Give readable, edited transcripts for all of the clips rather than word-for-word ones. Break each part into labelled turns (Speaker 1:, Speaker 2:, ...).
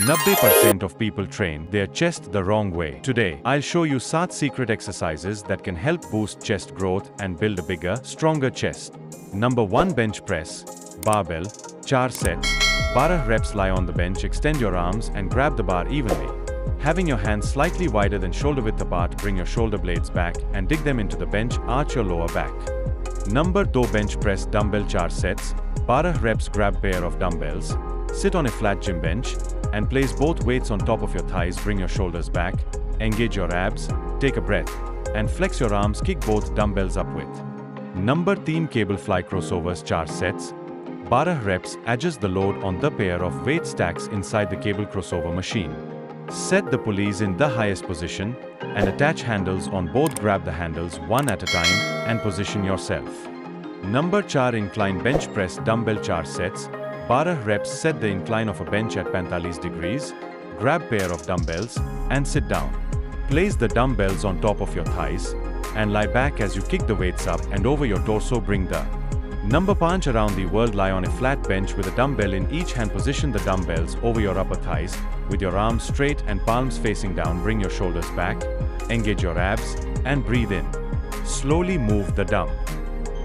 Speaker 1: 90% of people train their chest the wrong way. Today, I'll show you 7 secret exercises that can help boost chest growth and build a bigger, stronger chest. Number 1. Bench press. Barbell. 4 sets. 12 reps. Lie on the bench, extend your arms and grab the bar evenly. Having your hands slightly wider than shoulder width apart, bring your shoulder blades back and dig them into the bench, arch your lower back. Number 2. Bench press. Dumbbell. 4 sets. 12 reps. Grab pair of dumbbells. Sit on a flat gym bench and place both weights on top of your thighs. Bring your shoulders back, engage your abs, take a breath, and flex your arms. Kick both dumbbells upward. Number 3. Cable fly crossovers. 4 sets. 12 reps. Adjust the load on the pair of weight stacks inside the cable crossover machine. Set the pulleys in the highest position and attach handles on both. Grab the handles one at a time and position yourself. Number 4. Incline bench press. Dumbbell. 4 sets. 12 reps. Set the incline of a bench at 45 degrees. Grab pair of dumbbells and sit down. Place the dumbbells on top of your thighs and lie back as you kick the weights up and over your torso. Bring the Number 5. Around the world. Lie on a flat bench with a dumbbell in each hand. Position the dumbbells over your upper thighs with your arms straight and palms facing down. Bring your shoulders back, engage your abs and breathe in. Slowly move the dumb.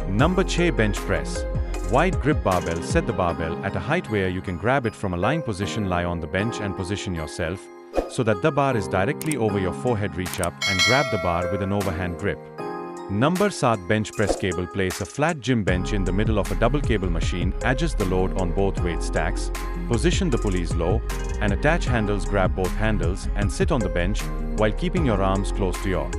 Speaker 1: Number 6. Bench press. Wide grip barbell. Set the barbell at a height where you can grab it from a lying position. Lie on the bench and position yourself so that the bar is directly over your forehead. Reach up and grab the bar with an overhand grip. Number 7. Bench press cable. Place a flat gym bench in the middle of a double cable machine. Adjust the load on both weight stacks. Position the pulleys low and attach handles. Grab both handles and sit on the bench while keeping your arms close to your